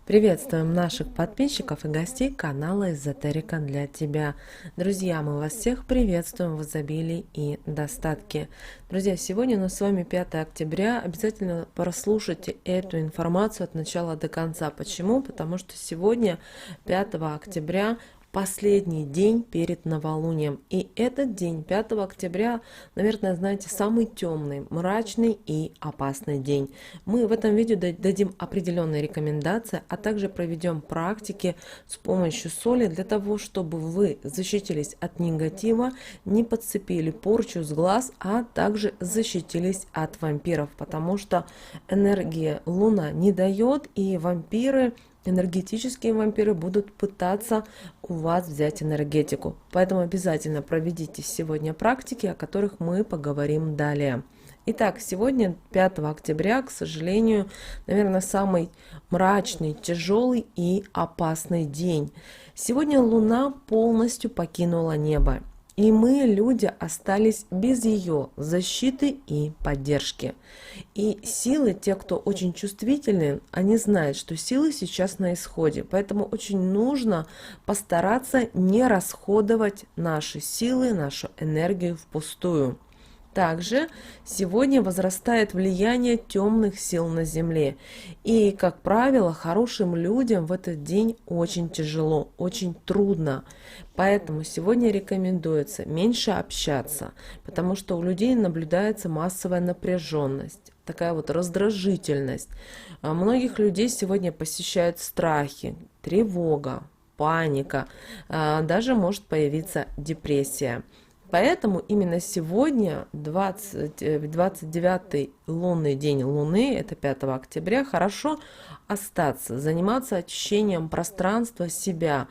Приветствуем наших подписчиков и гостей канала Эзотерика для тебя. Друзья, мы вас всех приветствуем в изобилии и достатке. Друзья, сегодня у нас с вами 5 октября. Обязательно прослушайте эту информацию от начала до конца. Почему? Потому что сегодня, 5 октября, последний день перед новолунием. И этот день, 5 октября, наверное, знаете, самый темный, мрачный и опасный день. Мы в этом видео дадим определенные рекомендации, а также проведем практики с помощью соли для того, чтобы вы защитились от негатива, не подцепили порчу с глаз, а также защитились от вампиров, потому что энергия Луна не дает, и вампиры, энергетические вампиры будут пытаться у вас взять энергетику. Поэтому обязательно проведите сегодня практики, о которых мы поговорим далее. Итак, сегодня, 5 октября, к сожалению, наверное, самый мрачный, тяжелый и опасный день. Сегодня Луна полностью покинула небо. И мы, люди, остались без ее защиты и поддержки. И силы, те, кто очень чувствительны, они знают, что силы сейчас на исходе. Поэтому очень нужно постараться не расходовать наши силы, нашу энергию впустую. Также сегодня возрастает влияние темных сил на Земле. И, как правило, хорошим людям в этот день очень тяжело, очень трудно. Поэтому сегодня рекомендуется меньше общаться, потому что у людей наблюдается массовая напряженность, такая вот раздражительность. Многих людей сегодня посещают страхи, тревога, паника, даже может появиться депрессия. Поэтому именно сегодня, 29-й лунный день Луны, это 5 октября, хорошо остаться, заниматься очищением пространства себя.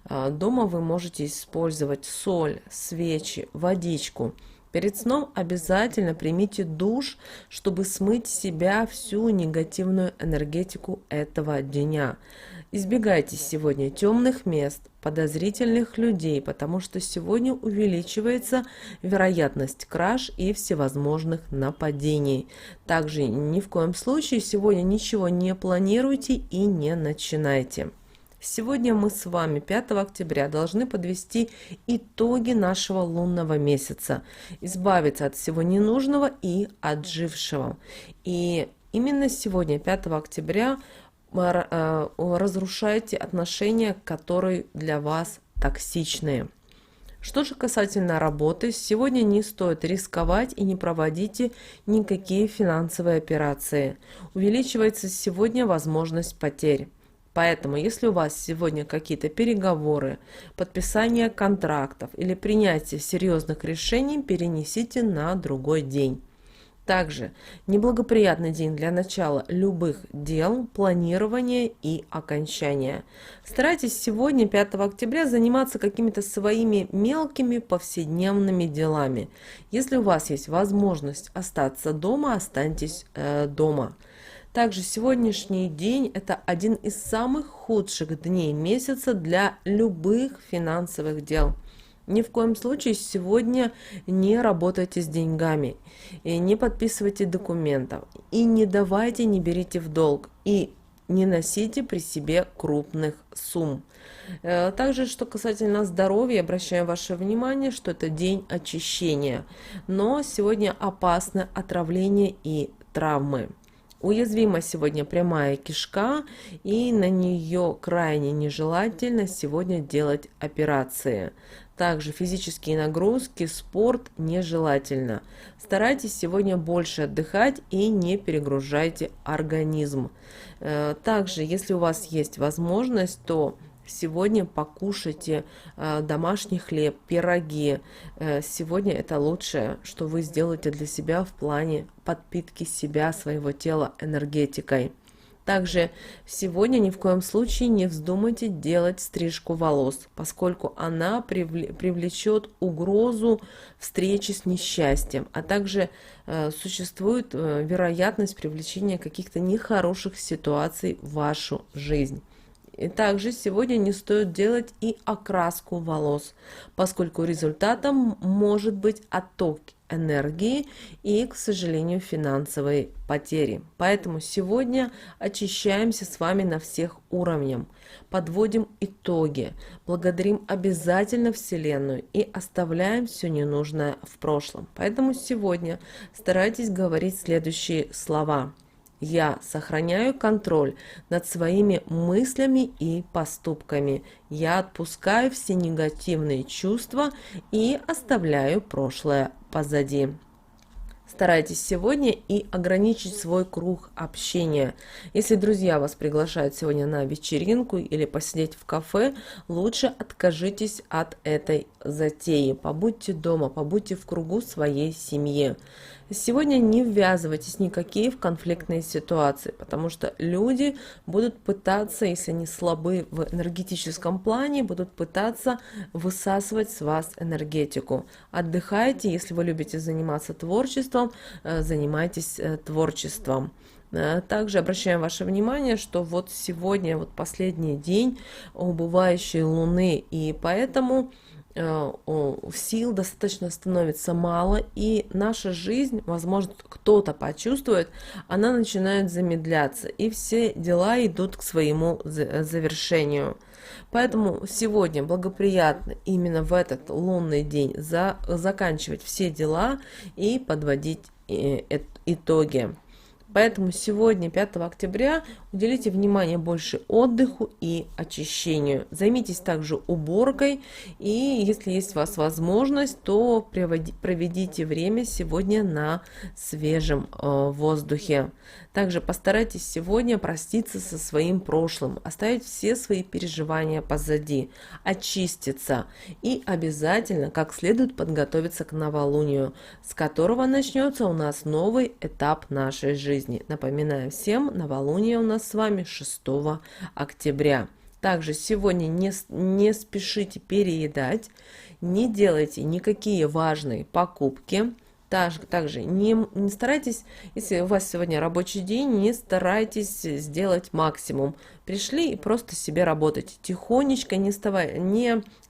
Дома вы можете использовать соль, свечи, водичку. Перед сном обязательно примите душ, чтобы смыть с себя всю негативную энергетику этого дня. Избегайте сегодня темных мест, подозрительных людей, потому что сегодня увеличивается вероятность краж и всевозможных нападений. Также ни в коем случае сегодня ничего не планируйте и не начинайте. Сегодня мы с вами, 5 октября, должны подвести итоги нашего лунного месяца, избавиться от всего ненужного и отжившего. И именно сегодня, 5 октября, разрушайте отношения, которые для вас токсичные. Что же касательно работы, сегодня не стоит рисковать и не проводите никакие финансовые операции. Увеличивается сегодня возможность потерь. Поэтому, если у вас сегодня какие-то переговоры, подписание контрактов или принятие серьезных решений, перенесите на другой день. Также неблагоприятный день для начала любых дел, планирования и окончания. Старайтесь сегодня, 5 октября, заниматься какими-то своими мелкими повседневными делами. Если у вас есть возможность остаться дома, останьтесь дома. Также сегодняшний день – это один из самых худших дней месяца для любых финансовых дел. Ни в коем случае сегодня не работайте с деньгами, и не подписывайте документов, и не давайте, не берите в долг, и не носите при себе крупных сумм. Также, что касательно здоровья, обращаю ваше внимание, что это день очищения, но сегодня опасно отравление и травмы. Уязвима сегодня прямая кишка, и на нее крайне нежелательно сегодня делать операции. Также физические нагрузки, спорт нежелательно. Старайтесь сегодня больше отдыхать и не перегружайте организм. Также, если у вас есть возможность, то сегодня покушайте домашний хлеб, пироги. Сегодня это лучшее, что вы сделаете для себя в плане подпитки себя, своего тела энергетикой. Также сегодня ни в коем случае не вздумайте делать стрижку волос, поскольку она привлечет угрозу встречи с несчастьем, а также существует вероятность привлечения каких-то нехороших ситуаций в вашу жизнь. И также сегодня не стоит делать и окраску волос, поскольку результатом может быть энергии и, к сожалению, финансовой потери. Поэтому сегодня очищаемся с вами на всех уровнях, подводим итоги, благодарим обязательно Вселенную и оставляем все ненужное в прошлом. Поэтому сегодня старайтесь говорить следующие слова. Я сохраняю контроль над своими мыслями и поступками. Я отпускаю все негативные чувства и оставляю прошлое позади. Старайтесь сегодня и ограничить свой круг общения. Если друзья вас приглашают сегодня на вечеринку или посидеть в кафе, лучше откажитесь от этой затеи. Побудьте дома, побудьте в кругу своей семьи. Сегодня не ввязывайтесь никакие в конфликтные ситуации, потому что люди будут пытаться, если они слабы в энергетическом плане, будут пытаться высасывать с вас энергетику. Отдыхайте, если вы любите заниматься творчеством, занимайтесь творчеством. Также обращаем ваше внимание, что вот сегодня вот последний день убывающей Луны, и поэтому сил достаточно становится мало, и наша жизнь, возможно, кто-то почувствует, она начинает замедляться, и все дела идут к своему завершению. Поэтому сегодня благоприятно именно в этот лунный день заканчивать все дела и подводить итоги. Поэтому сегодня, 5 октября, уделите внимание больше отдыху и очищению. Займитесь также уборкой, и если есть у вас возможность, то проведите время сегодня на свежем воздухе. Также постарайтесь сегодня проститься со своим прошлым, оставить все свои переживания позади, очиститься и обязательно как следует подготовиться к новолунию, с которого начнется у нас новый этап нашей жизни. Напоминаю всем, новолуние у нас с вами 6 октября. Также сегодня не спешите переедать, не делайте никакие важные покупки. Также не старайтесь, если у вас сегодня рабочий день, не старайтесь сделать максимум. Пришли и просто себе работайте. Тихонечко, не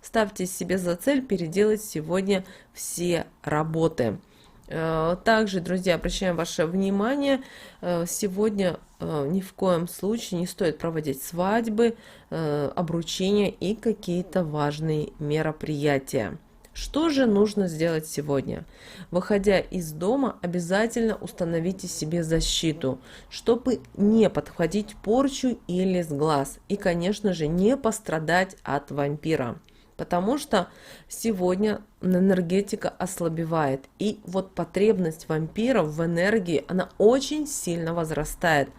ставьте себе за цель переделать сегодня все работы. Также, друзья, обращаем ваше внимание, сегодня ни в коем случае не стоит проводить свадьбы, обручения и какие-то важные мероприятия. Что же нужно сделать сегодня? Выходя из дома, обязательно установите себе защиту, чтобы не подхватить порчу или сглаз. И, конечно же, не пострадать от вампира. Потому что сегодня энергетика ослабевает. И вот потребность вампиров в энергии, она очень сильно возрастает.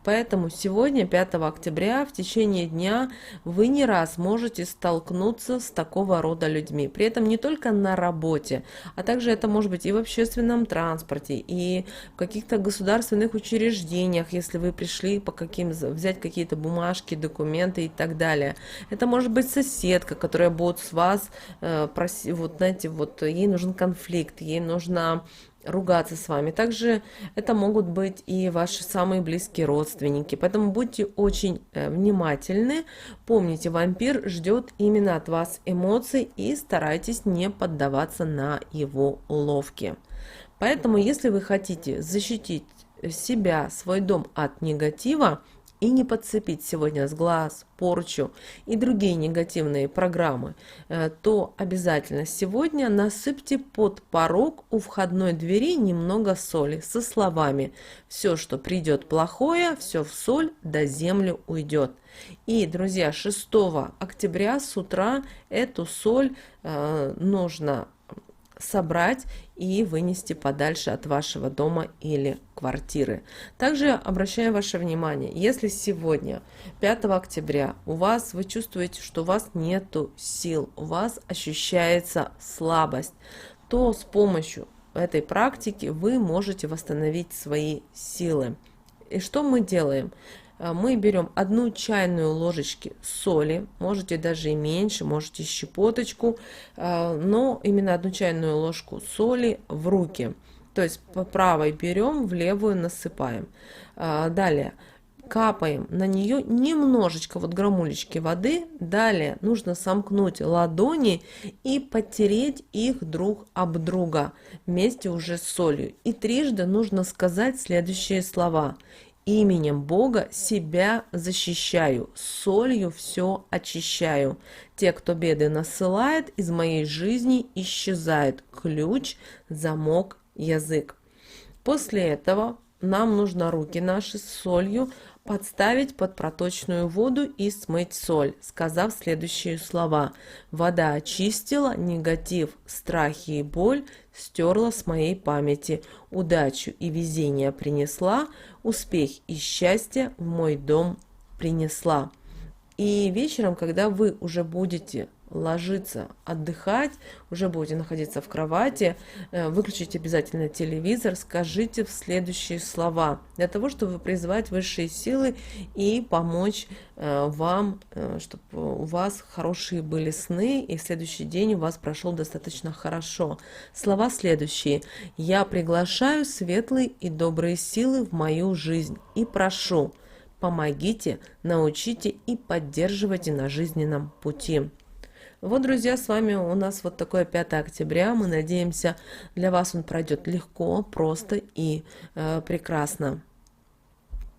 Поэтому сегодня, 5 октября, в течение дня вы не раз можете столкнуться с такого рода людьми. При этом не только на работе, а также это может быть и в общественном транспорте, и в каких-то государственных учреждениях, если вы пришли взять какие-то бумажки, документы и так далее. Это может быть соседка, которая будет с вас просить, ей нужен конфликт, ей нужно ругаться с вами. Также это могут быть и ваши самые близкие родственники. Поэтому будьте очень внимательны. Помните, вампир ждет именно от вас эмоций, и старайтесь не поддаваться на его уловки. Поэтому, если вы хотите защитить себя, свой дом от негатива, и не подцепить сегодня сглаз, порчу и другие негативные программы, то обязательно сегодня насыпьте под порог у входной двери немного соли со словами: «Все, что придет плохое, все в соль, да землю уйдет». И, друзья, 6 октября с утра эту соль нужно собрать и вынести подальше от вашего дома или квартиры. Также обращаю ваше внимание, если сегодня, 5 октября, вы чувствуете, что у вас нету сил, у вас ощущается слабость, то с помощью этой практики вы можете восстановить свои силы. И что мы делаем? Мы берем 1 чайную ложечку соли, можете даже и меньше, можете щепоточку, но именно 1 чайную ложку соли в руки. То есть по правой берем, в левую насыпаем. Далее, капаем на нее немножечко, вот грамулечки воды. Далее нужно сомкнуть ладони и потереть их друг об друга вместе уже с солью. И трижды нужно сказать следующие слова. Именем Бога себя защищаю, солью все очищаю. Те, кто беды насылает, из моей жизни исчезают. Ключ, замок, язык. После этого нам нужно руки наши с солью подставить под проточную воду и смыть соль, сказав следующие слова. Вода очистила негатив, страхи и боль, стерла с моей памяти, удачу и везение принесла, успех и счастье в мой дом принесла. И вечером, когда вы уже будете ложиться, отдыхать, уже будете находиться в кровати, выключите обязательно телевизор, скажите следующие слова, для того, чтобы призвать высшие силы и помочь вам, чтобы у вас хорошие были сны, и следующий день у вас прошел достаточно хорошо. Слова следующие. Я приглашаю светлые и добрые силы в мою жизнь и прошу, помогите, научите и поддерживайте на жизненном пути. Вот, друзья, с вами у нас вот такое 5 октября. Мы надеемся, для вас он пройдет легко, просто и прекрасно.